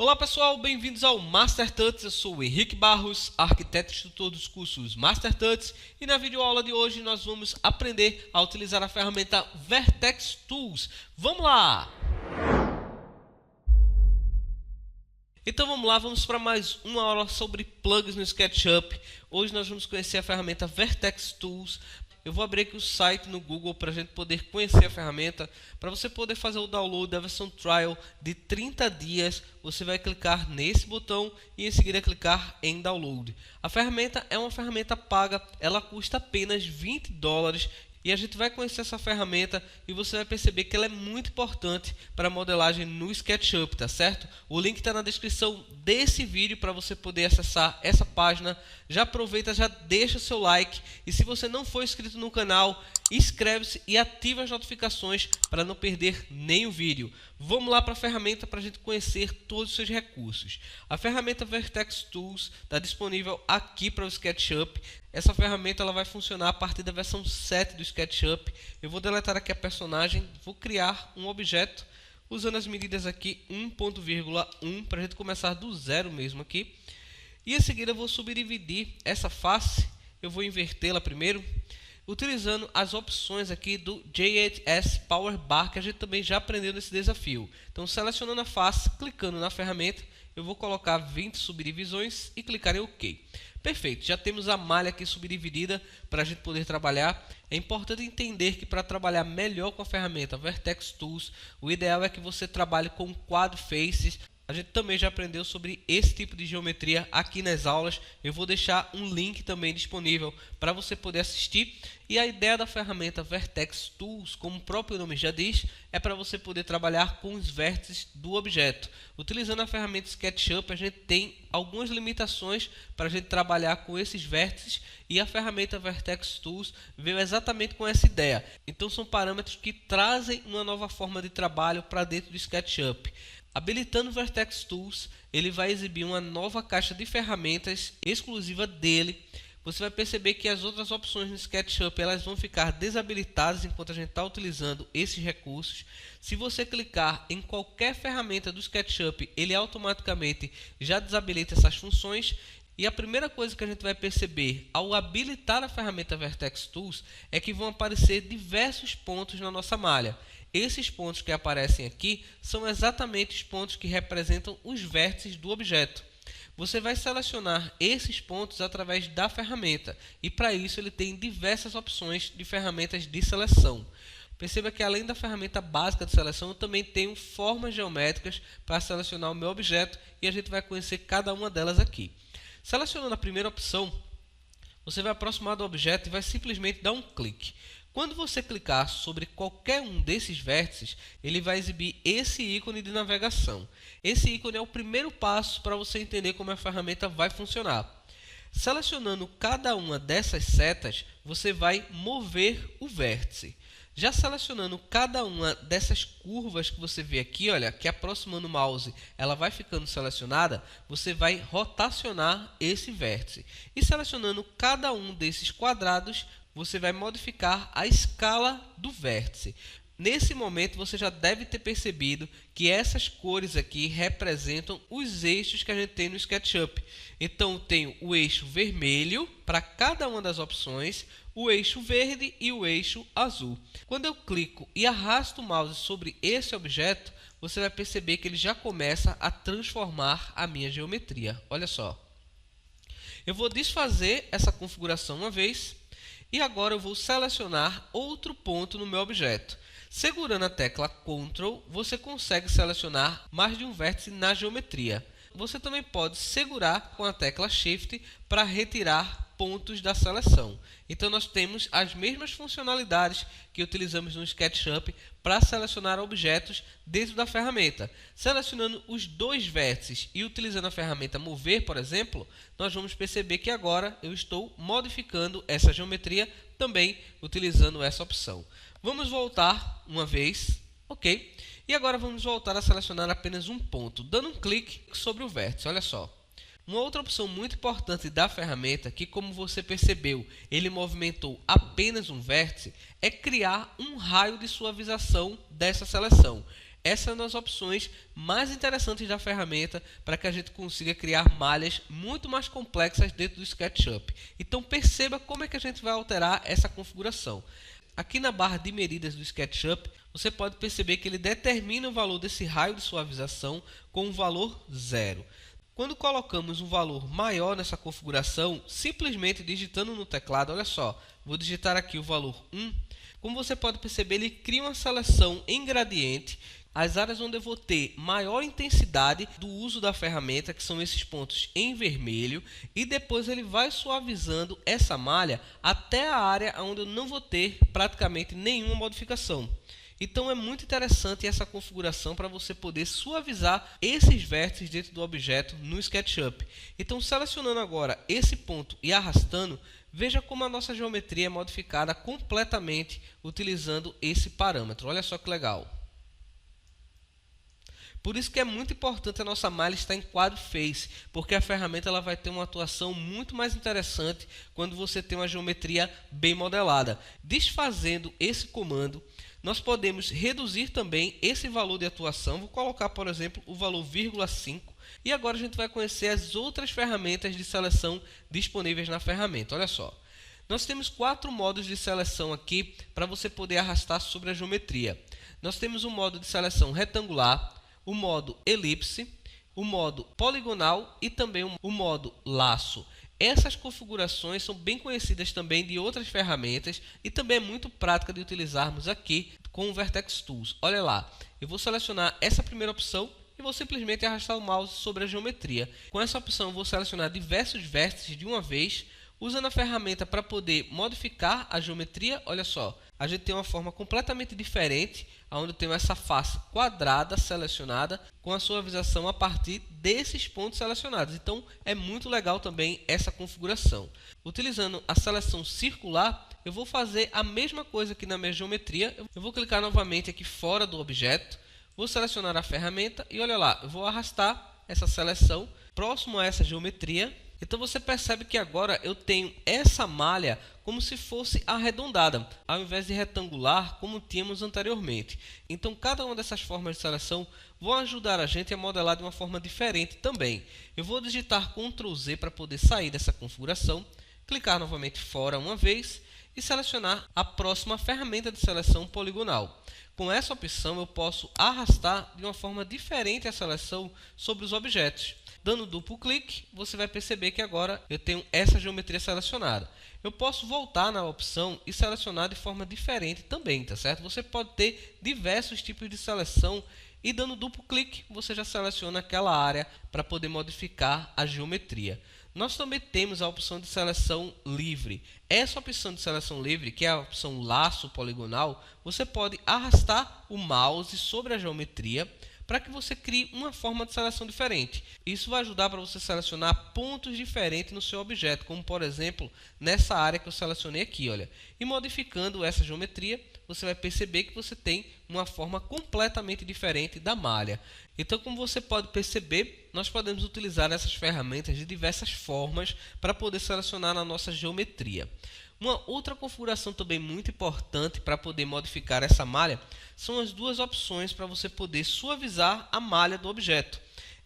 Olá pessoal, bem-vindos ao Master Tuts. Eu sou o Henrique Barros, arquiteto e instrutor dos cursos Master Tuts, e na videoaula de hoje nós vamos aprender a utilizar a ferramenta Vertex Tools. Vamos lá! Então vamos lá, vamos para mais uma aula sobre plugins no SketchUp. Hoje nós vamos conhecer a ferramenta Vertex Tools. Eu vou abrir aqui o site no Google para a gente poder conhecer a ferramenta. Para você poder fazer o download da versão trial de 30 dias, você vai clicar nesse botão e em seguida clicar em download. A ferramenta é uma ferramenta paga, ela custa apenas $20. E a gente vai conhecer essa ferramenta e você vai perceber que ela é muito importante para a modelagem no SketchUp, tá certo? O link está na descrição desse vídeo para você poder acessar essa página. Já aproveita, já deixa seu like e se você não for inscrito no canal, inscreve-se e ativa as notificações para não perder nenhum vídeo. Vamos lá para a ferramenta para a gente conhecer todos os seus recursos. A ferramenta Vertex Tools está disponível aqui para o SketchUp. Essa ferramenta ela vai funcionar a partir da versão 7 do SketchUp. Eu vou deletar aqui a personagem, vou criar um objeto usando as medidas aqui 1.1 para a gente começar do zero mesmo aqui. E em seguida eu vou subdividir essa face, eu vou invertê-la primeiro, utilizando as opções aqui do JHS Power Bar, que a gente também já aprendeu nesse desafio. Então, selecionando a face, clicando na ferramenta, eu vou colocar 20 subdivisões e clicar em OK. Perfeito, já temos a malha aqui subdividida para a gente poder trabalhar. É importante entender que para trabalhar melhor com a ferramenta Vertex Tools, o ideal é que você trabalhe com quad faces. A gente também já aprendeu sobre esse tipo de geometria aqui nas aulas. Eu vou deixar um link também disponível para você poder assistir. E a ideia da ferramenta Vertex Tools, como o próprio nome já diz, é para você poder trabalhar com os vértices do objeto. Utilizando a ferramenta SketchUp, a gente tem algumas limitações para a gente trabalhar com esses vértices e a ferramenta Vertex Tools veio exatamente com essa ideia. Então são parâmetros que trazem uma nova forma de trabalho para dentro do SketchUp. Habilitando o Vertex Tools, ele vai exibir uma nova caixa de ferramentas exclusiva dele. Você vai perceber que as outras opções no SketchUp elas vão ficar desabilitadas enquanto a gente está utilizando esses recursos. Se você clicar em qualquer ferramenta do SketchUp, ele automaticamente já desabilita essas funções. E a primeira coisa que a gente vai perceber ao habilitar a ferramenta Vertex Tools é que vão aparecer diversos pontos na nossa malha. Esses pontos que aparecem aqui são exatamente os pontos que representam os vértices do objeto. Você vai selecionar esses pontos através da ferramenta e para isso ele tem diversas opções de ferramentas de seleção. Perceba que além da ferramenta básica de seleção, eu também tenho formas geométricas para selecionar o meu objeto e a gente vai conhecer cada uma delas aqui. Selecionando a primeira opção, você vai aproximar do objeto e vai simplesmente dar um clique. Quando você clicar sobre qualquer um desses vértices, ele vai exibir esse ícone de navegação. Esse ícone é o primeiro passo para você entender como a ferramenta vai funcionar. Selecionando cada uma dessas setas, você vai mover o vértice. Já selecionando cada uma dessas curvas que você vê aqui, olha, que aproximando o mouse, ela vai ficando selecionada, você vai rotacionar esse vértice. E selecionando cada um desses quadrados, você vai modificar a escala do vértice. Nesse momento você já deve ter percebido que essas cores aqui representam os eixos que a gente tem no SketchUp. Então eu tenho o eixo vermelho para cada uma das opções, o eixo verde e o eixo azul. Quando eu clico e arrasto o mouse sobre esse objeto, você vai perceber que ele já começa a transformar a minha geometria. Olha só. Eu vou desfazer essa configuração uma vez. E agora eu vou selecionar outro ponto no meu objeto. Segurando a tecla Ctrl, você consegue selecionar mais de um vértice na geometria. Você também pode segurar com a tecla Shift para retirar pontos da seleção. Então nós temos as mesmas funcionalidades que utilizamos no SketchUp para selecionar objetos dentro da ferramenta. Selecionando os dois vértices e utilizando a ferramenta Mover, por exemplo, nós vamos perceber que agora eu estou modificando essa geometria também utilizando essa opção. Vamos voltar uma vez, ok? E agora vamos voltar a selecionar apenas um ponto, dando um clique sobre o vértice, olha só. Uma outra opção muito importante da ferramenta, que como você percebeu, ele movimentou apenas um vértice, é criar um raio de suavização dessa seleção. Essa é uma das opções mais interessantes da ferramenta para que a gente consiga criar malhas muito mais complexas dentro do SketchUp. Então perceba como é que a gente vai alterar essa configuração. Aqui na barra de medidas do SketchUp, você pode perceber que ele determina o valor desse raio de suavização com um valor 0. Quando colocamos um valor maior nessa configuração, simplesmente digitando no teclado, olha só, vou digitar aqui o valor 1. Como você pode perceber, ele cria uma seleção em gradiente, as áreas onde eu vou ter maior intensidade do uso da ferramenta, que são esses pontos em vermelho, e depois ele vai suavizando essa malha até a área onde eu não vou ter praticamente nenhuma modificação. Então é muito interessante essa configuração para você poder suavizar esses vértices dentro do objeto no SketchUp. Então selecionando agora esse ponto e arrastando, veja como a nossa geometria é modificada completamente utilizando esse parâmetro. Olha só que legal. Por isso que é muito importante a nossa malha estar em quadro face, porque a ferramenta ela vai ter uma atuação muito mais interessante quando você tem uma geometria bem modelada. Desfazendo esse comando, nós podemos reduzir também esse valor de atuação. Vou colocar, por exemplo, o valor 0,5. E agora a gente vai conhecer as outras ferramentas de seleção disponíveis na ferramenta. Olha só. Nós temos 4 modos de seleção aqui para você poder arrastar sobre a geometria. Nós temos o modo de seleção retangular, o modo elipse, o modo poligonal e também o modo laço. Essas configurações são bem conhecidas também de outras ferramentas e também é muito prática de utilizarmos aqui com o Vertex Tools. Olha lá, eu vou selecionar essa primeira opção e vou simplesmente arrastar o mouse sobre a geometria. Com essa opção eu vou selecionar diversos vértices de uma vez, usando a ferramenta para poder modificar a geometria. Olha só, a gente tem uma forma completamente diferente, onde eu tenho essa face quadrada selecionada com a suavização a partir desses pontos selecionados. Então é muito legal também essa configuração. Utilizando a seleção circular, eu vou fazer a mesma coisa aqui na minha geometria. Eu vou clicar novamente aqui fora do objeto, vou selecionar a ferramenta e olha lá, eu vou arrastar essa seleção próximo a essa geometria. Então você percebe que agora eu tenho essa malha como se fosse arredondada, ao invés de retangular como tínhamos anteriormente. Então cada uma dessas formas de seleção vão ajudar a gente a modelar de uma forma diferente também. Eu vou digitar Ctrl Z para poder sair dessa configuração, clicar novamente fora uma vez e selecionar a próxima ferramenta de seleção poligonal. Com essa opção eu posso arrastar de uma forma diferente a seleção sobre os objetos. Dando duplo clique, você vai perceber que agora eu tenho essa geometria selecionada. Eu posso voltar na opção e selecionar de forma diferente também, tá certo? Você pode ter diversos tipos de seleção e dando duplo clique, você já seleciona aquela área para poder modificar a geometria. Nós também temos a opção de seleção livre. Essa opção de seleção livre, que é a opção laço poligonal, você pode arrastar o mouse sobre a geometria para que você crie uma forma de seleção diferente. Isso vai ajudar para você selecionar pontos diferentes no seu objeto, como por exemplo, nessa área que eu selecionei aqui, olha. E modificando essa geometria, você vai perceber que você tem uma forma completamente diferente da malha. Então, como você pode perceber, nós podemos utilizar essas ferramentas de diversas formas para poder selecionar a nossa geometria. Uma outra configuração também muito importante para poder modificar essa malha são as duas opções para você poder suavizar a malha do objeto.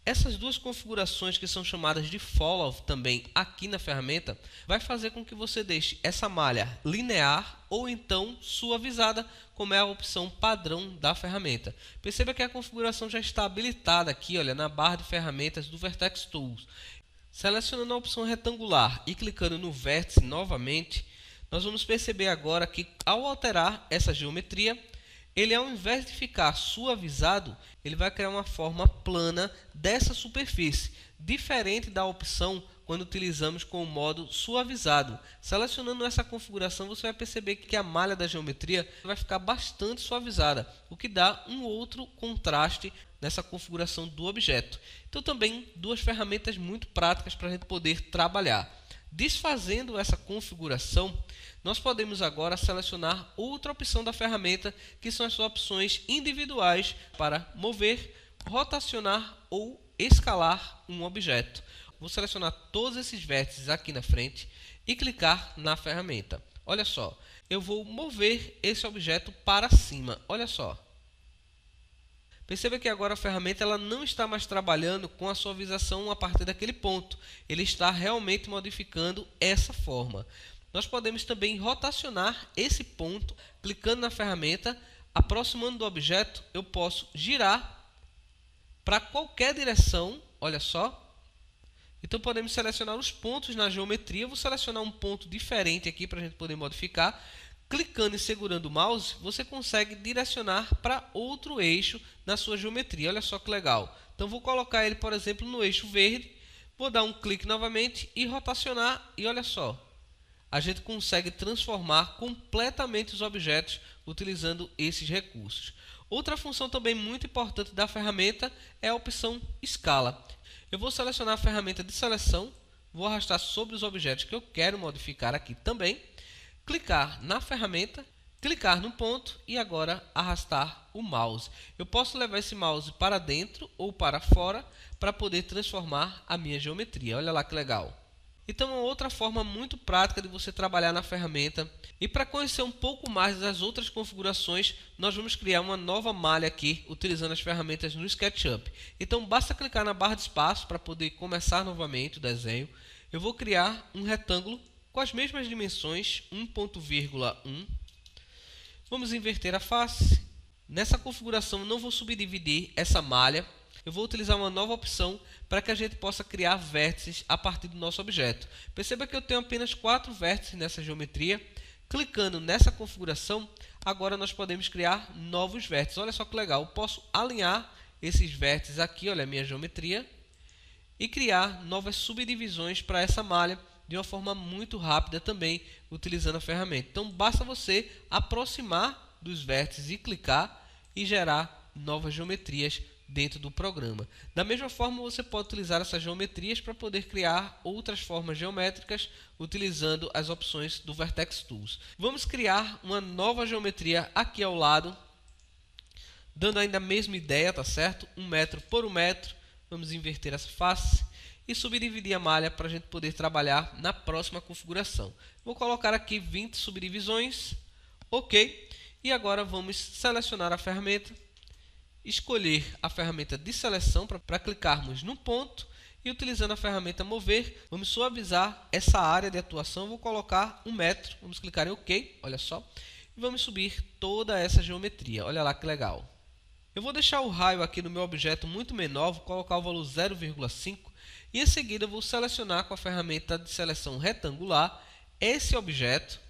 Essas duas configurações, que são chamadas de follow também aqui na ferramenta, vai fazer com que você deixe essa malha linear ou então suavizada, como é a opção padrão da ferramenta. Perceba que a configuração já está habilitada aqui, olha, na barra de ferramentas do Vertex Tools. Selecionando a opção retangular e clicando no vértice novamente, nós vamos perceber agora que ao alterar essa geometria, ele, ao invés de ficar suavizado, ele vai criar uma forma plana dessa superfície, diferente da opção quando utilizamos com o modo suavizado. Selecionando essa configuração, você vai perceber que a malha da geometria vai ficar bastante suavizada, o que dá um outro contraste nessa configuração do objeto. Então também duas ferramentas muito práticas para a gente poder trabalhar. Desfazendo essa configuração, nós podemos agora selecionar outra opção da ferramenta, que são as opções individuais para mover, rotacionar ou escalar um objeto. Vou selecionar todos esses vértices aqui na frente e clicar na ferramenta. Olha só, eu vou mover esse objeto para cima. Olha só. Perceba que agora a ferramenta ela não está mais trabalhando com a suavização a partir daquele ponto. Ele está realmente modificando essa forma. Nós podemos também rotacionar esse ponto, clicando na ferramenta, aproximando do objeto, eu posso girar para qualquer direção, olha só. Então podemos selecionar os pontos na geometria. Eu vou selecionar um ponto diferente aqui para a gente poder modificar. Clicando e segurando o mouse, você consegue direcionar para outro eixo na sua geometria. Olha só que legal. Então vou colocar ele, por exemplo, no eixo verde. Vou dar um clique novamente e rotacionar. E olha só, a gente consegue transformar completamente os objetos utilizando esses recursos. Outra função também muito importante da ferramenta é a opção escala. Eu vou selecionar a ferramenta de seleção, vou arrastar sobre os objetos que eu quero modificar aqui também, clicar na ferramenta, clicar no ponto e agora arrastar o mouse. Eu posso levar esse mouse para dentro ou para fora para poder transformar a minha geometria. Olha lá que legal. Então, uma outra forma muito prática de você trabalhar na ferramenta. E para conhecer um pouco mais das outras configurações, nós vamos criar uma nova malha aqui, utilizando as ferramentas no SketchUp. Então, basta clicar na barra de espaço para poder começar novamente o desenho. Eu vou criar um retângulo com as mesmas dimensões, 1.1. Vamos inverter a face. Nessa configuração, não vou subdividir essa malha. Eu vou utilizar uma nova opção para que a gente possa criar vértices a partir do nosso objeto. Perceba que eu tenho apenas 4 vértices nessa geometria. Clicando nessa configuração, agora nós podemos criar novos vértices. Olha só que legal, eu posso alinhar esses vértices aqui, olha a minha geometria, e criar novas subdivisões para essa malha de uma forma muito rápida também, utilizando a ferramenta. Então, basta você aproximar dos vértices e clicar e gerar novas geometrias dentro do programa. Da mesma forma, você pode utilizar essas geometrias para poder criar outras formas geométricas utilizando as opções do Vertex Tools. Vamos criar uma nova geometria aqui ao lado, dando ainda a mesma ideia, tá certo? 1 metro por 1 metro. Vamos inverter essa face e subdividir a malha para a gente poder trabalhar na próxima configuração. Vou colocar aqui 20 subdivisões, ok. E agora vamos selecionar a ferramenta, escolher a ferramenta de seleção para clicarmos no ponto e utilizando a ferramenta mover, vamos suavizar essa área de atuação. Vou colocar 1 metro, vamos clicar em OK, olha só, e vamos subir toda essa geometria. Olha lá que legal. Eu vou deixar o raio aqui no meu objeto muito menor, vou colocar o valor 0,5 e em seguida vou selecionar com a ferramenta de seleção retangular esse objeto,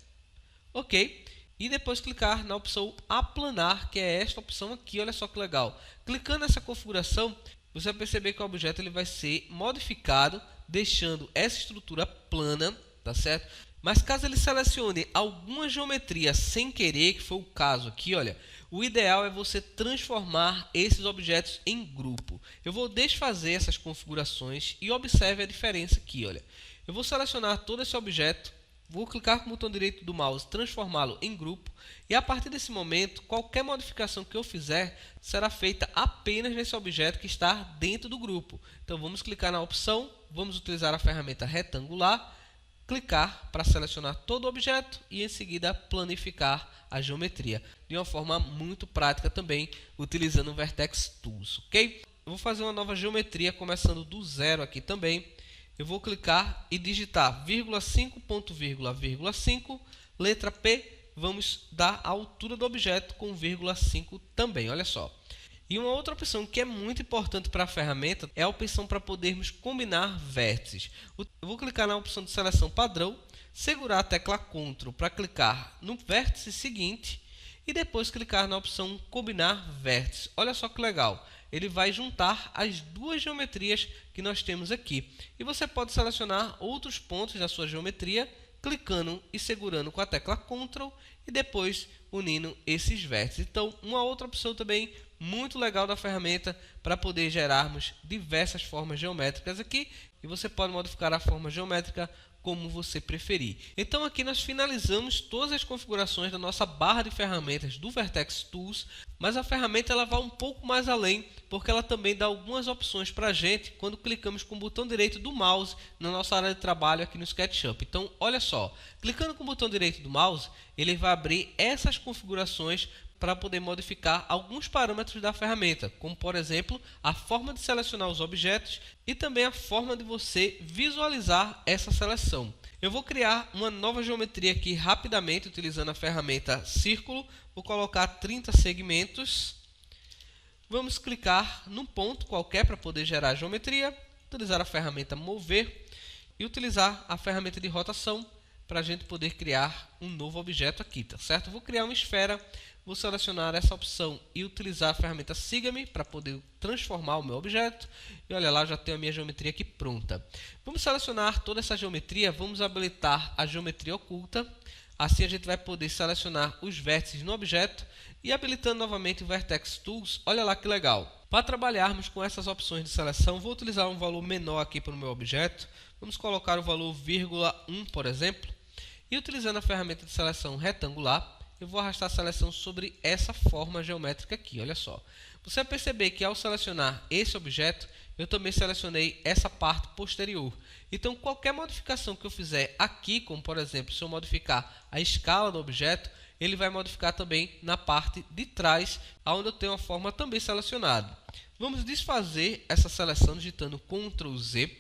ok. E depois clicar na opção aplanar, que é esta opção aqui, olha só que legal. Clicando nessa configuração, você vai perceber que o objeto ele vai ser modificado, deixando essa estrutura plana, tá certo? Mas caso ele selecione alguma geometria sem querer, que foi o caso aqui, olha, o ideal é você transformar esses objetos em grupo. Eu vou desfazer essas configurações e observe a diferença aqui, olha. Eu vou selecionar todo esse objeto, vou clicar com o botão direito do mouse, transformá-lo em grupo e a partir desse momento, qualquer modificação que eu fizer será feita apenas nesse objeto que está dentro do grupo. Então vamos clicar na opção, vamos utilizar a ferramenta retangular, clicar para selecionar todo o objeto e em seguida planificar a geometria de uma forma muito prática também, utilizando o Vertex Tools, ok? Eu vou fazer uma nova geometria começando do zero aqui também. Eu vou clicar e digitar 5.5, letra P, vamos dar a altura do objeto com 5 também, olha só. E uma outra opção que é muito importante para a ferramenta é a opção para podermos combinar vértices. Eu vou clicar na opção de seleção padrão, segurar a tecla Ctrl para clicar no vértice seguinte e depois clicar na opção combinar vértices. Olha só que legal. Ele vai juntar as duas geometrias que nós temos aqui. E você pode selecionar outros pontos da sua geometria, clicando e segurando com a tecla Ctrl e depois unindo esses vértices. Então, uma outra opção também muito legal da ferramenta para poder gerarmos diversas formas geométricas aqui. E você pode modificar a forma geométrica como você preferir. Então aqui nós finalizamos todas as configurações da nossa barra de ferramentas do Vertex Tools, mas a ferramenta ela vai um pouco mais além, porque ela também dá algumas opções para a gente quando clicamos com o botão direito do mouse na nossa área de trabalho aqui no SketchUp. Então olha só, clicando com o botão direito do mouse, ele vai abrir essas configurações para poder modificar alguns parâmetros da ferramenta, como por exemplo, a forma de selecionar os objetos e também a forma de você visualizar essa seleção. Eu vou criar uma nova geometria aqui rapidamente utilizando a ferramenta Círculo. Vou colocar 30 segmentos. Vamos clicar num ponto qualquer para poder gerar a geometria, utilizar a ferramenta Mover e utilizar a ferramenta de rotação para a gente poder criar um novo objeto aqui, tá certo? Vou criar uma esfera, vou selecionar essa opção e utilizar a ferramenta Siga-me para poder transformar o meu objeto. E olha lá, já tenho a minha geometria aqui pronta. Vamos selecionar toda essa geometria, vamos habilitar a geometria oculta. Assim a gente vai poder selecionar os vértices no objeto e habilitando novamente o Vertex Tools, olha lá que legal. Para trabalharmos com essas opções de seleção, vou utilizar um valor menor aqui para o meu objeto. Vamos colocar o valor 0,1, por exemplo. E utilizando a ferramenta de seleção retangular, eu vou arrastar a seleção sobre essa forma geométrica aqui, olha só. Você vai perceber que ao selecionar esse objeto, eu também selecionei essa parte posterior. Então, qualquer modificação que eu fizer aqui, como por exemplo, se eu modificar a escala do objeto, ele vai modificar também na parte de trás, onde eu tenho a forma também selecionada. Vamos desfazer essa seleção digitando Ctrl Z.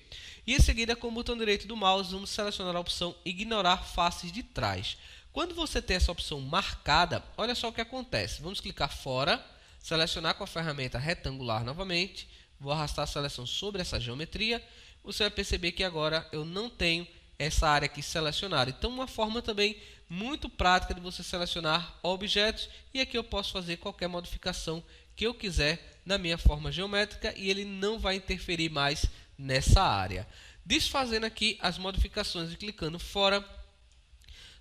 E em seguida, com o botão direito do mouse, vamos selecionar a opção Ignorar faces de trás. Quando você tem essa opção marcada, olha só o que acontece. Vamos clicar fora, selecionar com a ferramenta retangular novamente. Vou arrastar a seleção sobre essa geometria. Você vai perceber que agora eu não tenho essa área aqui selecionada. Então, uma forma também muito prática de você selecionar objetos. E aqui eu posso fazer qualquer modificação que eu quiser na minha forma geométrica e ele não vai interferir mais nessa área. Desfazendo aqui as modificações e clicando fora,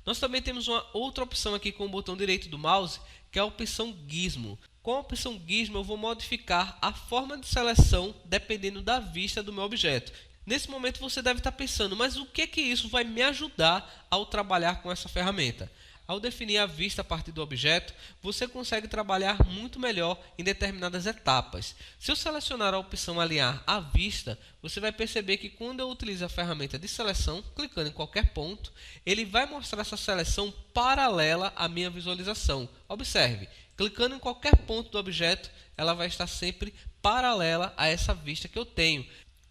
nós também temos uma outra opção aqui com o botão direito do mouse, que é a opção Gizmo. Com a opção Gizmo eu vou modificar a forma de seleção dependendo da vista do meu objeto. Nesse momento você deve estar pensando, mas o que isso vai me ajudar ao trabalhar com essa ferramenta? Ao definir a vista a partir do objeto, você consegue trabalhar muito melhor em determinadas etapas. Se eu selecionar a opção Alinhar a vista, você vai perceber que quando eu utilizo a ferramenta de seleção, clicando em qualquer ponto, ele vai mostrar essa seleção paralela à minha visualização. Observe, clicando em qualquer ponto do objeto, ela vai estar sempre paralela a essa vista que eu tenho.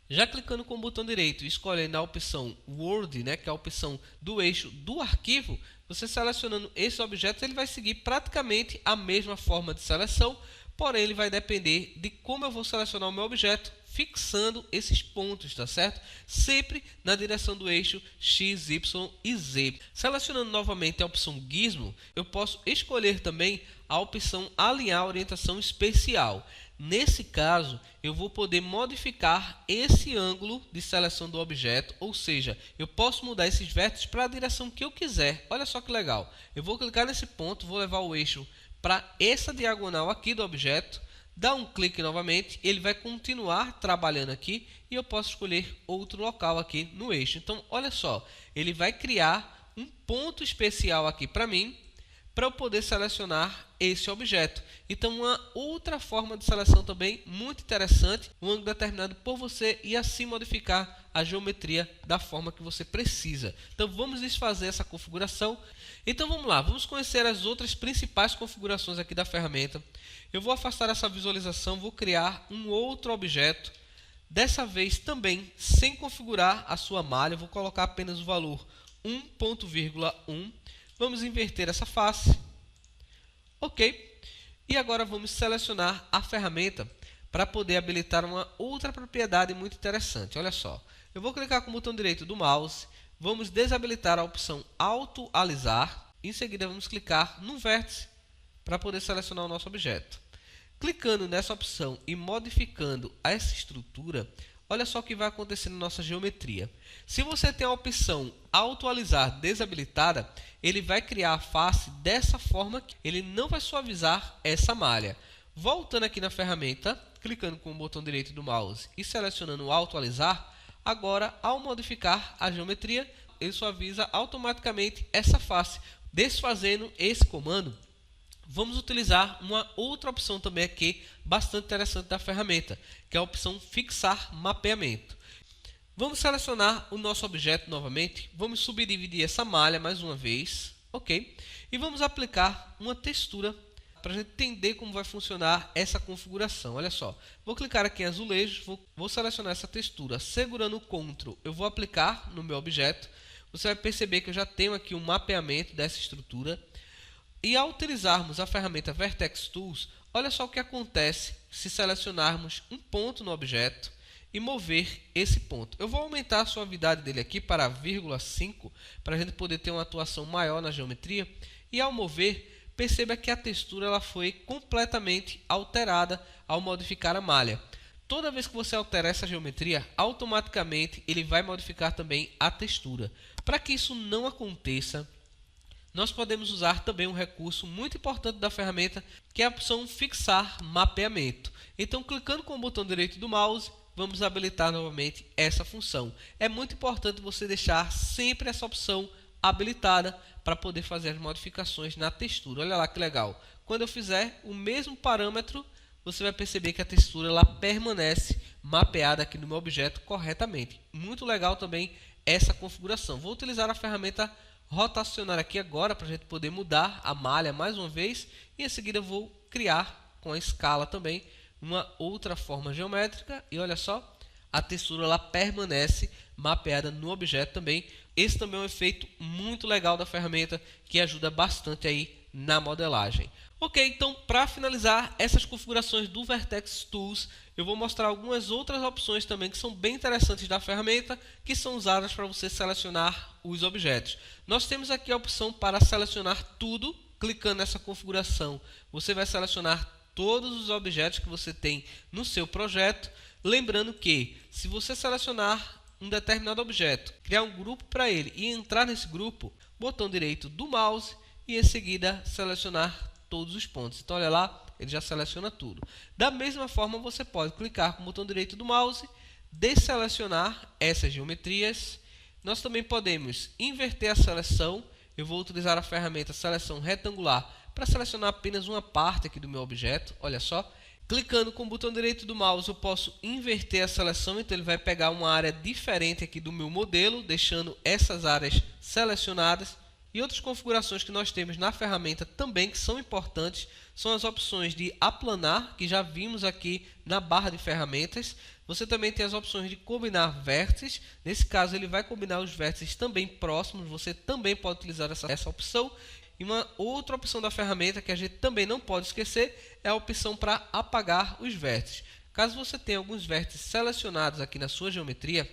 Já clicando com o botão direito e escolhendo a opção Word, que é a opção do eixo do arquivo, você selecionando esse objeto, ele vai seguir praticamente a mesma forma de seleção, porém ele vai depender de como eu vou selecionar o meu objeto, fixando esses pontos, tá certo? Sempre na direção do eixo X, Y e Z. Selecionando novamente a opção Gizmo, eu posso escolher também a opção Alinhar orientação especial. Nesse caso, eu vou poder modificar esse ângulo de seleção do objeto, ou seja, eu posso mudar esses vértices para a direção que eu quiser. Olha só que legal. Eu vou clicar nesse ponto, vou levar o eixo para essa diagonal aqui do objeto, dar um clique novamente, ele vai continuar trabalhando aqui e eu posso escolher outro local aqui no eixo. Então, olha só, ele vai criar um ponto especial aqui para mim, para eu poder selecionar esse objeto. Então, uma outra forma de seleção também muito interessante, um ângulo determinado por você e assim modificar a geometria da forma que você precisa. Então, vamos desfazer essa configuração. Então, vamos lá, vamos conhecer as outras principais configurações aqui da ferramenta. Eu vou afastar essa visualização, vou criar um outro objeto. Dessa vez também, sem configurar a sua malha, vou colocar apenas o valor 1.1. Vamos inverter essa face. Ok. E agora vamos selecionar a ferramenta para poder habilitar uma outra propriedade muito interessante. Olha só. Eu vou clicar com o botão direito do mouse. Vamos desabilitar a opção Auto Alisar. Em seguida vamos clicar no vértice para poder selecionar o nosso objeto. Clicando nessa opção e modificando essa estrutura, olha só o que vai acontecer na nossa geometria. Se você tem a opção Auto Alisar desabilitada, ele vai criar a face dessa forma, ele não vai suavizar essa malha. Voltando aqui na ferramenta, clicando com o botão direito do mouse e selecionando o Auto Alisar, agora ao modificar a geometria, ele suaviza automaticamente essa face. Desfazendo esse comando, vamos utilizar uma outra opção também aqui, bastante interessante da ferramenta, que é a opção Fixar Mapeamento. Vamos selecionar o nosso objeto novamente, vamos subdividir essa malha mais uma vez, ok? E vamos aplicar uma textura para a gente entender como vai funcionar essa configuração. Olha só, vou clicar aqui em azulejos, vou selecionar essa textura, segurando o Ctrl, eu vou aplicar no meu objeto. Você vai perceber que eu já tenho aqui um mapeamento dessa estrutura. E ao utilizarmos a ferramenta Vertex Tools, olha só o que acontece se selecionarmos um ponto no objeto e mover esse ponto. Eu vou aumentar a suavidade dele aqui para 0,5 para a gente poder ter uma atuação maior na geometria. E ao mover, perceba que a textura ela foi completamente alterada ao modificar a malha. Toda vez que você altera essa geometria, automaticamente ele vai modificar também a textura. Para que isso não aconteça, nós podemos usar também um recurso muito importante da ferramenta, que é a opção fixar mapeamento. Então, clicando com o botão direito do mouse, vamos habilitar novamente essa função. É muito importante você deixar sempre essa opção habilitada para poder fazer as modificações na textura. Olha lá que legal. Quando eu fizer o mesmo parâmetro, você vai perceber que a textura ela permanece mapeada aqui no meu objeto corretamente. Muito legal também essa configuração. Vou utilizar a ferramenta rotacionar aqui agora para a gente poder mudar a malha mais uma vez. E em seguida eu vou criar com a escala também uma outra forma geométrica. E olha só, a textura ela permanece mapeada no objeto também. Esse também é um efeito muito legal da ferramenta que ajuda bastante aí na modelagem. Ok, então para finalizar essas configurações do Vertex Tools, eu vou mostrar algumas outras opções também que são bem interessantes da ferramenta, que são usadas para você selecionar os objetos. Nós temos aqui a opção para selecionar tudo. Clicando nessa configuração, você vai selecionar todos os objetos que você tem no seu projeto. Lembrando que se você selecionar um determinado objeto, criar um grupo para ele e entrar nesse grupo, botão direito do mouse e em seguida selecionar todos os pontos. Então olha lá, ele já seleciona tudo. Da mesma forma, você pode clicar com o botão direito do mouse, desselecionar essas geometrias. Nós também podemos inverter a seleção. Eu vou utilizar a ferramenta seleção retangular para selecionar apenas uma parte aqui do meu objeto. Olha só, clicando com o botão direito do mouse eu posso inverter a seleção, então ele vai pegar uma área diferente aqui do meu modelo, deixando essas áreas selecionadas. E outras configurações que nós temos na ferramenta também que são importantes são as opções de aplanar, que já vimos aqui na barra de ferramentas. Você também tem as opções de combinar vértices. Nesse caso ele vai combinar os vértices também próximos. Você também pode utilizar essa opção. E uma outra opção da ferramenta que a gente também não pode esquecer é a opção para apagar os vértices. Caso você tenha alguns vértices selecionados aqui na sua geometria,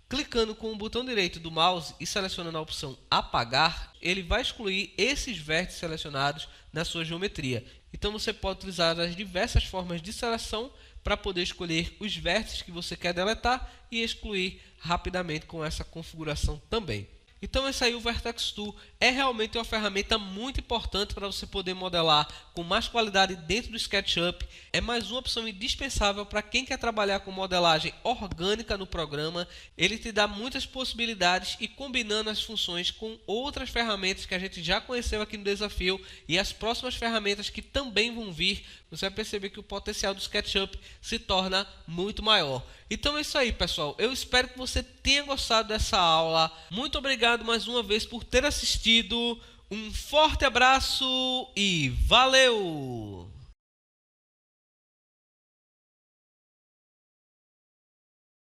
clicando com o botão direito do mouse e selecionando a opção apagar, ele vai excluir esses vértices selecionados na sua geometria. Então você pode utilizar as diversas formas de seleção para poder escolher os vértices que você quer deletar e excluir rapidamente com essa configuração também. Então esse aí, o Vertex Tool, é realmente uma ferramenta muito importante para você poder modelar com mais qualidade dentro do SketchUp. É mais uma opção indispensável para quem quer trabalhar com modelagem orgânica no programa. Ele te dá muitas possibilidades e combinando as funções com outras ferramentas que a gente já conheceu aqui no desafio e as próximas ferramentas que também vão vir, você vai perceber que o potencial do SketchUp se torna muito maior. Então é isso aí, pessoal. Eu espero que você tenha gostado dessa aula. Muito obrigado mais uma vez por ter assistido. Um forte abraço e valeu!